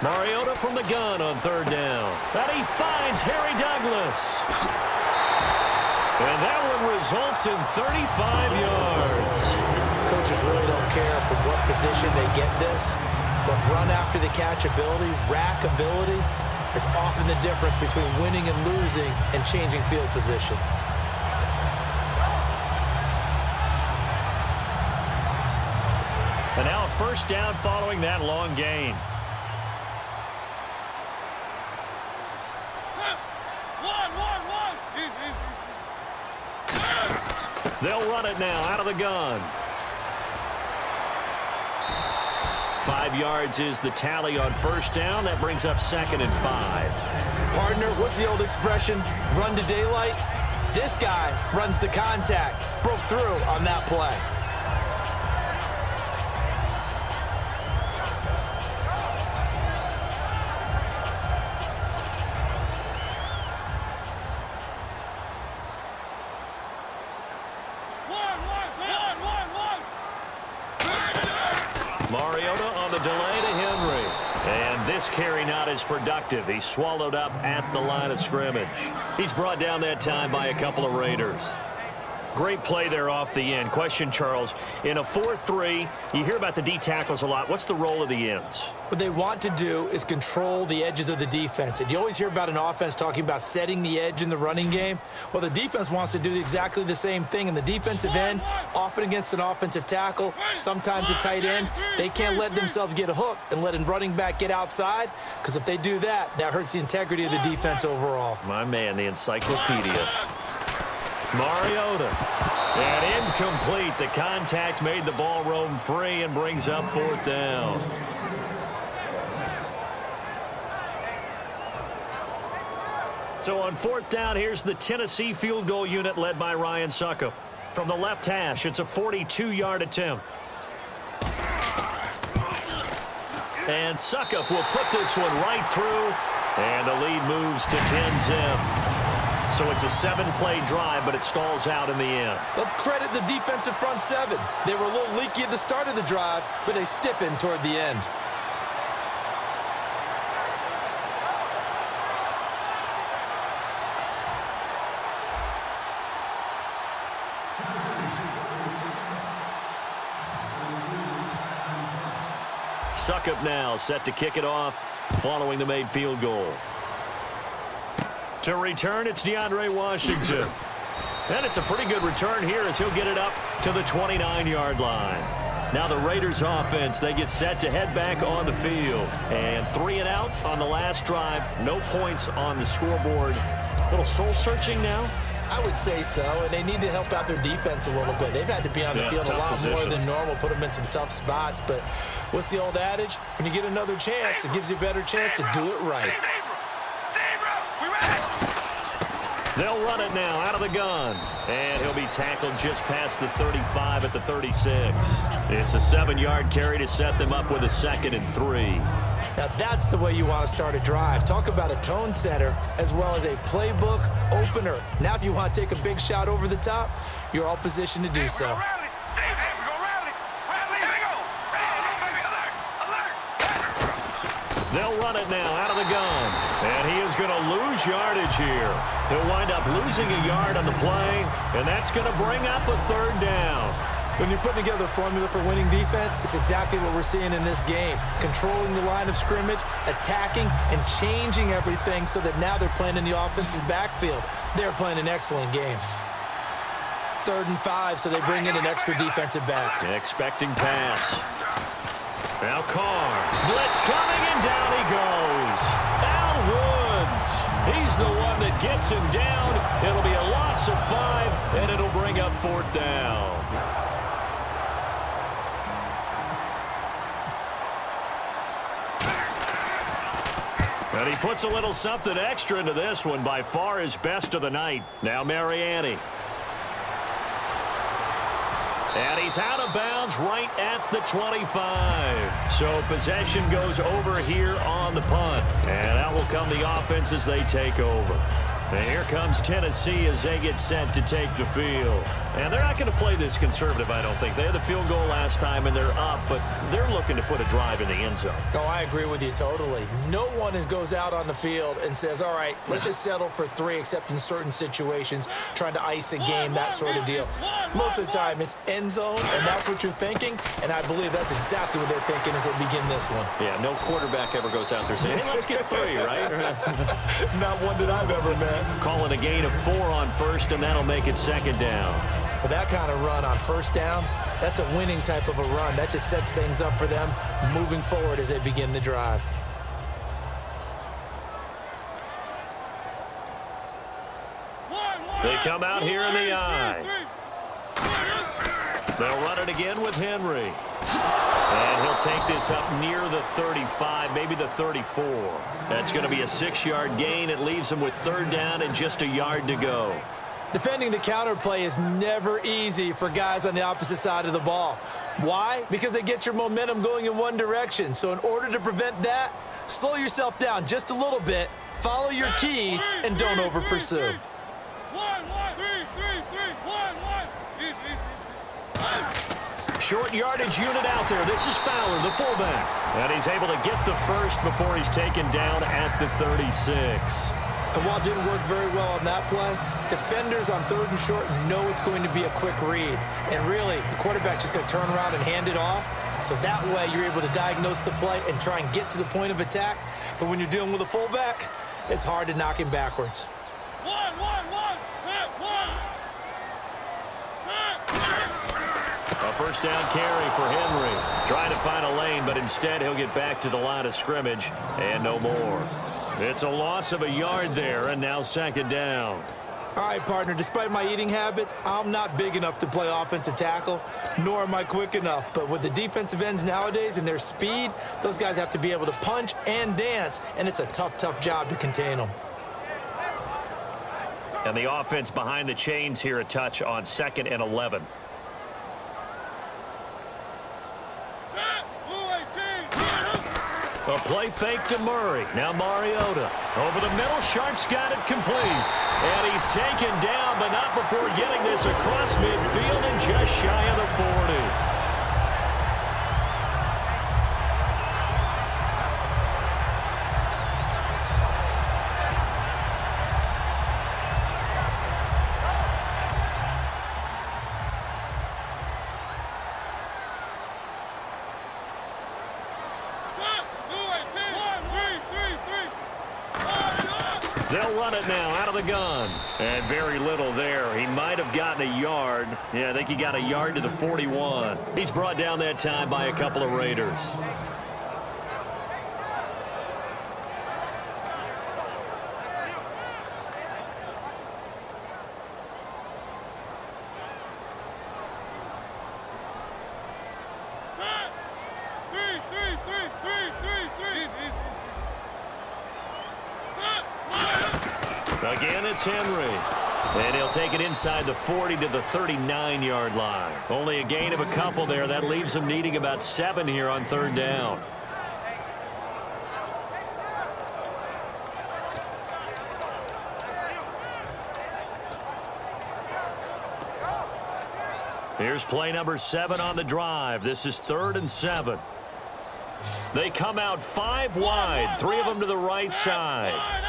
Mariota from the gun on third down. And he finds Harry Douglas. And that one results in 35 yards. Coaches really don't care from what position they get this, but run after the catch ability, rack ability, is often the difference between winning and losing and changing field position. And now a first down following that long gain. They'll run it now out of the gun. 5 yards is the tally on first down. That brings up 2nd and 5. Partner, what's the old expression? Run to daylight? This guy runs to contact. Broke through on that play. Mariota on the delay to Henry. And this carry not as productive. He's swallowed up at the line of scrimmage. He's brought down that time by a couple of Raiders. Great play there off the end. Question, Charles, in a 4-3, you hear about the D tackles a lot. What's the role of the ends? What they want to do is control the edges of the defense. And you always hear about an offense talking about setting the edge in the running game. Well, the defense wants to do exactly the same thing. In the defensive end, often against an offensive tackle, sometimes a tight end, they can't let themselves get a hook and let a running back get outside, because if they do that, that hurts the integrity of the defense overall. My man, the encyclopedia. Mariota. And incomplete. The contact made the ball roam free and brings up 4th down. So on 4th down, here's the Tennessee field goal unit led by Ryan Succop. From the left hash, it's a 42-yard attempt. And Succop will put this one right through, and the lead moves to 10-zip. So it's a 7-play drive, but it stalls out in the end. Let's credit the defensive front seven. They were a little leaky at the start of the drive, but they stiffened toward the end. Succop now set to kick it off following the made field goal. To return, it's DeAndre Washington. And it's a pretty good return here as he'll get it up to the 29-yard line. Now the Raiders offense, they get set to head back on the field. And 3 and out on the last drive. No points on the scoreboard. A little soul-searching now? I would say so, and they need to help out their defense a little bit. They've had to be on the field a lot more than normal, put them in some tough spots. But what's the old adage? When you get another chance, it gives you a better chance to do it right. They'll run it now out of the gun. And he'll be tackled just past the 35 at the 36. It's a 7-yard carry to set them up with a 2nd and 3. Now that's the way you want to start a drive. Talk about a tone setter as well as a playbook opener. Now if you want to take a big shot over the top, you're all positioned to do so. They'll run it now out of the gun. And he is going to lose yardage here. He'll wind up losing a yard on the play, and that's going to bring up a 3rd down. When you're putting together a formula for winning defense, it's exactly what we're seeing in this game. Controlling the line of scrimmage, attacking, and changing everything so that now they're playing in the offense's backfield. They're playing an excellent game. 3rd and 5, so they bring in an extra defensive back. Expecting pass. Now Carr. Blitz coming, and down he goes. Al Woods. He's the one that gets him down. It'll be a loss of 5, and it'll bring up 4th down. And he puts a little something extra into this one, by far his best of the night. Now Mariani. And he's out of bounds right at the 25. So possession goes over here on the punt. And out will come the offense as they take over. And here comes Tennessee as they get set to take the field. And they're not going to play this conservative, I don't think. They had the field goal last time, and they're up, but they're looking to put a drive in the end zone. Oh, I agree with you totally. No one goes out on the field and says, all right, let's just settle for 3, except in certain situations, trying to ice a game, that sort of deal. Most of the time, it's end zone, and that's what you're thinking, and I believe that's exactly what they're thinking as they begin this one. Yeah, no quarterback ever goes out there saying, hey, let's get 3, right? Not one that I've ever met. Calling a gain of 4 on first, and that'll make it second down. But that kind of run on first down, that's a winning type of a run. That just sets things up for them moving forward as they begin the drive. They come out here in the eye. They'll run it again with Henry. And he'll take this up near the 35, maybe the 34. That's going to be a 6-yard gain. It leaves him with 3rd down and just a yard to go. Defending the counter play is never easy for guys on the opposite side of the ball. Why? Because they get your momentum going in one direction. So in order to prevent that, slow yourself down just a little bit, follow your keys, and don't over-pursue. Short yardage unit out there. This is Fowler, the fullback. And he's able to get the first before he's taken down at the 36. And while it didn't work very well on that play, defenders on 3rd and short know it's going to be a quick read. And really, the quarterback's just going to turn around and hand it off. So that way, you're able to diagnose the play and try and get to the point of attack. But when you're dealing with a fullback, it's hard to knock him backwards. A first down carry for Henry. Trying to find a lane, but instead he'll get back to the line of scrimmage and no more. It's a loss of a yard there, and now 2nd down. All right, partner, despite my eating habits, I'm not big enough to play offensive tackle, nor am I quick enough. But with the defensive ends nowadays and their speed, those guys have to be able to punch and dance, and it's a tough, tough job to contain them. And the offense behind the chains here a touch on 2nd and 11. A play fake to Murray. Now Mariota. Over the middle, Sharp's got it complete. And he's taken down, but not before getting this across midfield and just shy of the 40. They'll run it now out of the gun. And very little there. He might have gotten a yard. Yeah, I think he got a yard to the 41. He's brought down that time by a couple of Raiders. Again, it's Henry. And he'll take it inside the 40 to the 39-yard line. Only a gain of a couple there. That leaves him needing about 7 here on 3rd down. Here's play number 7 on the drive. This is 3rd and 7. They come out 5 wide, 3 of them to the right side.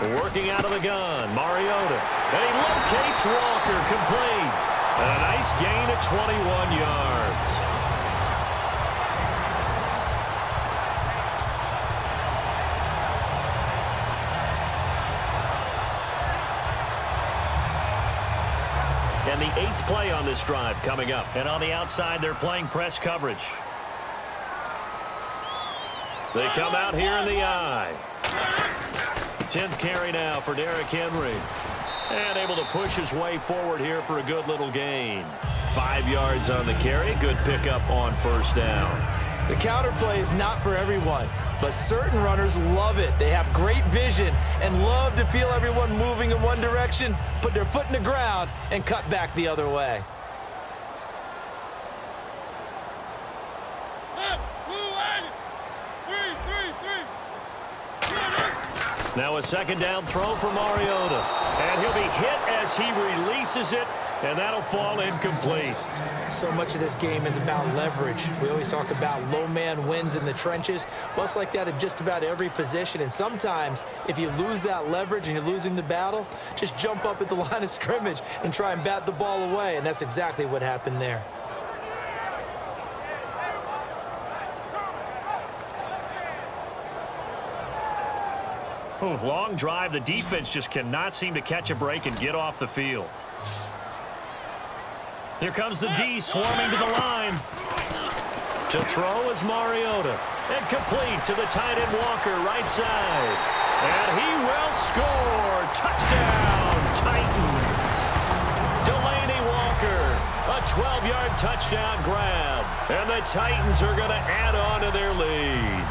Working out of the gun, Mariota. And he locates Walker, complete. And a nice gain of 21 yards. And the 8th play on this drive coming up. And on the outside, they're playing press coverage. They come out here in the eye. 10th carry now for Derrick Henry. And able to push his way forward here for a good little gain. 5 yards on the carry. Good pickup on 1st down. The counter play is not for everyone, but certain runners love it. They have great vision and love to feel everyone moving in one direction, put their foot in the ground, and cut back the other way. Now a second down throw for Mariota. And he'll be hit as he releases it, and that'll fall incomplete. So much of this game is about leverage. We always talk about low man wins in the trenches. Well, it's like that at just about every position. And sometimes, if you lose that leverage and you're losing the battle, just jump up at the line of scrimmage and try and bat the ball away. And that's exactly what happened there. Ooh, long drive. The defense just cannot seem to catch a break and get off the field. Here comes the D swarming to the line. To throw is Mariota. And complete to the tight end Walker, right side. And he will score. Touchdown, Titans. Delaney Walker, a 12-yard touchdown grab. And the Titans are going to add on to their lead.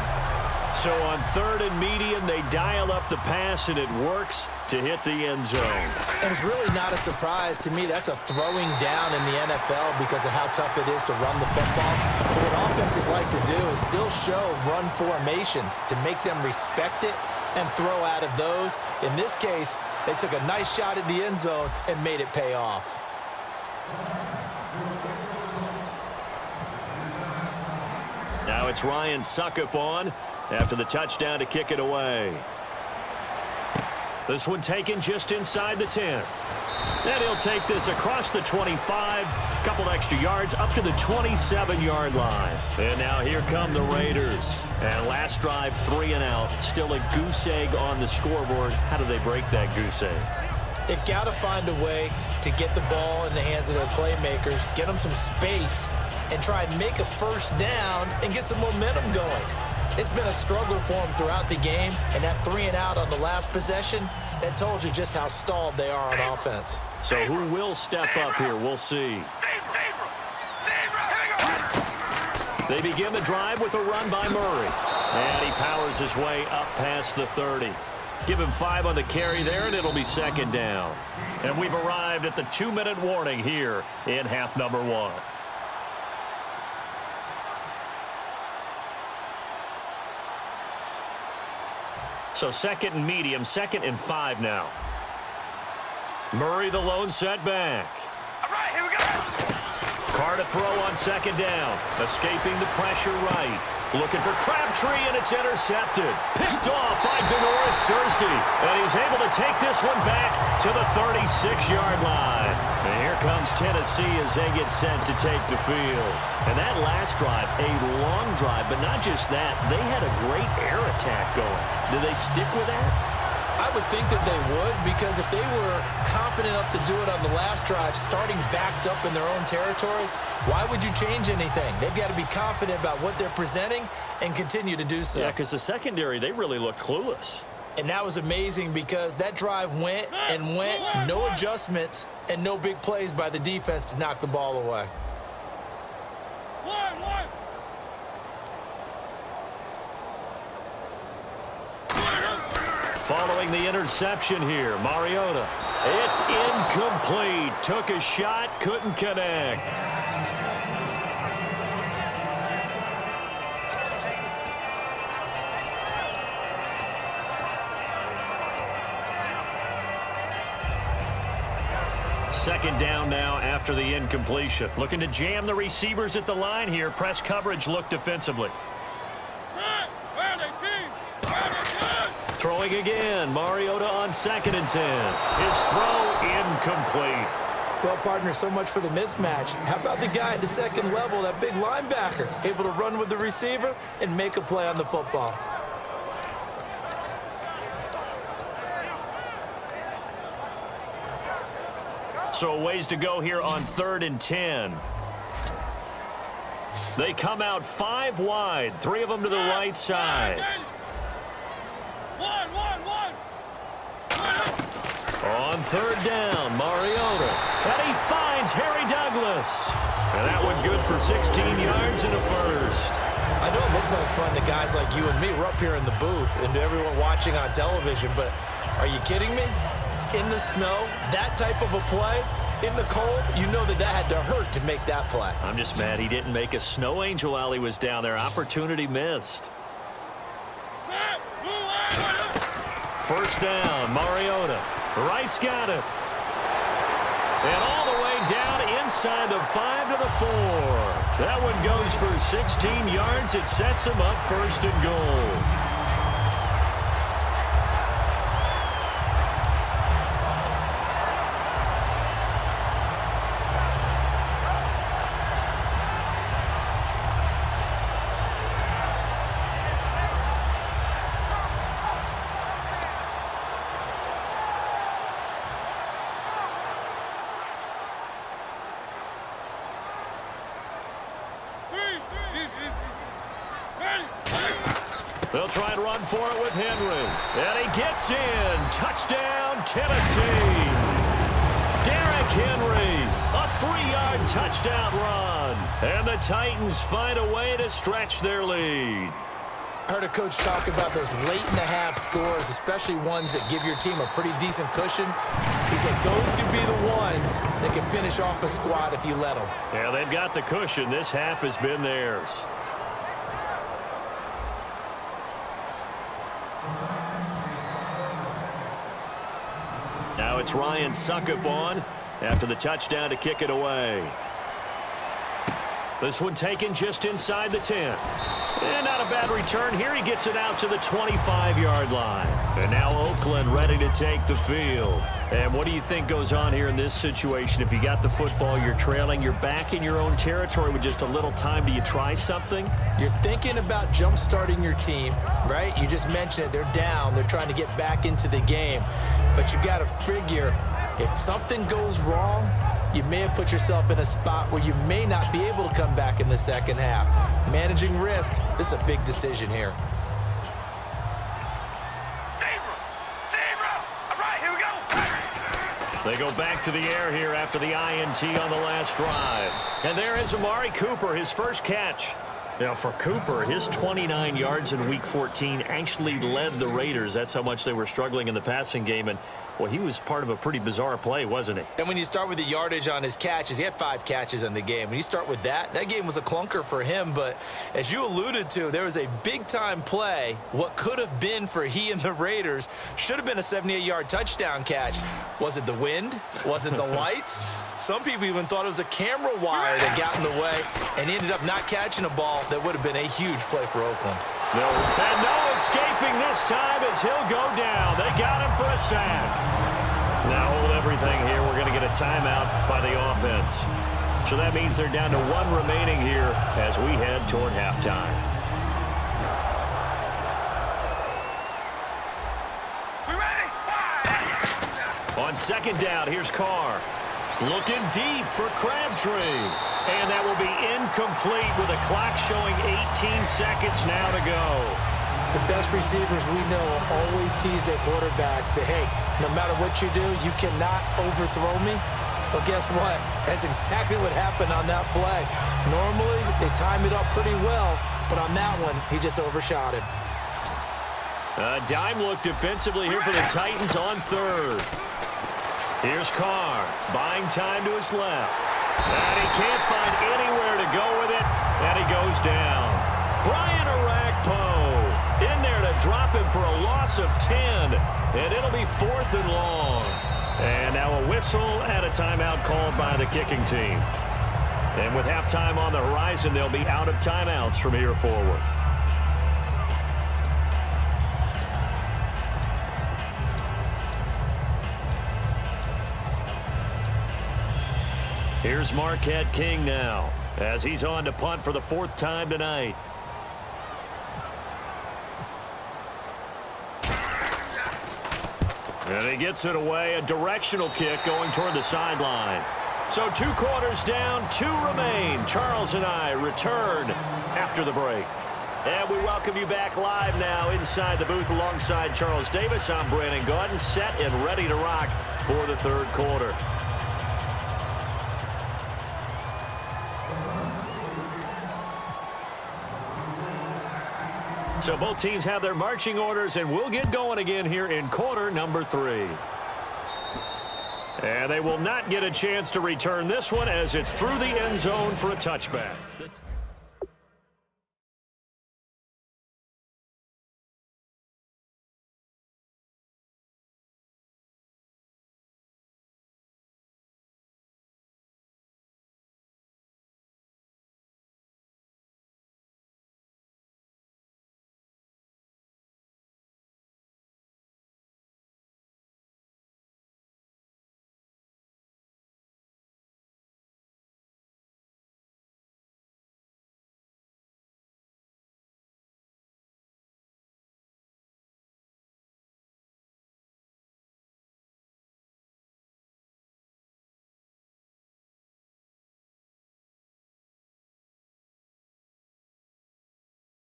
So on 3rd and medium, they dial up the pass, and it works to hit the end zone. And it's really not a surprise to me. That's a throwing down in the NFL because of how tough it is to run the football. But what offenses like to do is still show run formations to make them respect it and throw out of those. In this case, they took a nice shot at the end zone and made it pay off. Now it's Ryan Suckup on after the touchdown to kick it away. This one taken just inside the 10. And he'll take this across the 25, couple extra yards up to the 27-yard line. And now here come the Raiders. And last drive, 3 and out. Still a goose egg on the scoreboard. How do they break that goose egg? They've got to find a way to get the ball in the hands of their playmakers, get them some space, and try and make a first down and get some momentum going. It's been a struggle for them throughout the game, and that 3 and out on the last possession, that told you just how stalled they are on offense. So who will step up here? We'll see. They begin the drive with a run by Murray. And he powers his way up past the 30. Give him 5 on the carry there, and it'll be second down. And we've arrived at the 2-minute warning here in half number 1. So 2nd and medium, 2nd and 5 now. Murray the lone setback. All right, here we go. Carr to throw on 2nd down. Escaping the pressure right. Looking for Crabtree, and it's intercepted. Picked off by Denoris Searcy. And he's able to take this one back to the 36-yard line. And here comes Tennessee as they get set to take the field. And that last drive, a long drive, but not just that. They had a great air attack going. Do they stick with that? I would think that they would, because if they were confident enough to do it on the last drive, starting backed up in their own territory, why would you change anything? They've got to be confident about what they're presenting and continue to do so. Yeah, because the secondary, they really look clueless. And that was amazing because that drive went and went, no adjustments and no big plays by the defense to knock the ball away. Following the interception here, Mariota. It's incomplete. Took a shot, couldn't connect. Second down now after the incompletion. Looking to jam the receivers at the line here. Press coverage look defensively. Throwing again. Mariota on 2nd and 10. His throw incomplete. Well, partner, so much for the mismatch. How about the guy at the second level, that big linebacker, able to run with the receiver and make a play on the football? So a ways to go here on 3rd and 10. They come out 5 wide, 3 of them to the right side. On 3rd down, Mariota. And he finds Harry Douglas. And that one good for 16 yards and a first. I know it looks like fun to guys like you and me. We're up here in the booth and to everyone watching on television, but are you kidding me? In the snow, that type of a play, in the cold, you know that had to hurt to make that play. I'm just mad he didn't make a snow angel while he was down there. Opportunity missed. First down, Mariota. Wright's got it. And all the way down inside the 5 to the 4. That one goes for 16 yards. It sets him up first and goal. They'll try and run for it with Henry. And he gets in. Touchdown, Tennessee. Derrick Henry, a 3-yard touchdown run. And the Titans find a way to stretch their lead. I heard a coach talk about those late-in-the-half scores, especially ones that give your team a pretty decent cushion. He said those could be the ones that can finish off a squad if you let them. Yeah, they've got the cushion. This half has been theirs. Now it's Ryan Suckup on after the touchdown to kick it away. This one taken just inside the 10. And not a bad return here. He gets it out to the 25-yard line. And now Oakland ready to take the field. And what do you think goes on here in this situation? If you got the football, you're trailing, you're back in your own territory with just a little time. Do you try something? You're thinking about jump-starting your team, right? You just mentioned it. They're down. They're trying to get back into the game. But you got to figure if something goes wrong, you may have put yourself in a spot where you may not be able to come back in the second half. Managing risk, this is a big decision here. All right, here we go. They go back to the air here after the INT on the last drive. And there is Amari Cooper, his first catch. Now, for Cooper, his 29 yards in Week 14 actually led the Raiders. That's how much they were struggling in the passing game. And, well, he was part of a pretty bizarre play, wasn't he? And when you start with the yardage on his catches, he had 5 catches in the game. When you start with that game was a clunker for him. But as you alluded to, there was a big-time play. What could have been for he and the Raiders should have been a 78-yard touchdown catch. Was it the wind? Was it the lights? Some people even thought it was a camera wire that got in the way and ended up not catching a ball. That would have been a huge play for Oakland. And no escaping this time as he'll go down. They got him for a sack. Now hold everything here. We're going to get a timeout by the offense. So that means they're down to 1 remaining here as we head toward halftime. We ready? On second down, here's Carr. Looking deep for Crabtree. And that will be incomplete with a clock showing 18 seconds now to go. The best receivers we know always tease their quarterbacks that, hey, no matter what you do, you cannot overthrow me. Well, guess what? That's exactly what happened on that play. Normally, they time it up pretty well, but on that one, he just overshot him. A dime look defensively here for the Titans on third. Here's Carr, buying time to his left. And he can't find anywhere to go with it, and he goes down. Brian Orakpo in there to drop him for a loss of 10, and it'll be 4th and long. And now a whistle and a timeout called by the kicking team. And with halftime on the horizon, they'll be out of timeouts from here forward. Here's Marquette King now as he's on to punt for the 4th time tonight. And he gets it away, a directional kick going toward the sideline. So 2 quarters down, 2 remain. Charles and I return after the break. And we welcome you back live now inside the booth alongside Charles Davis. I'm Brandon Gaudin, set and ready to rock for the 3rd quarter. So both teams have their marching orders, and we'll get going again here in quarter number 3. And they will not get a chance to return this one as it's through the end zone for a touchback.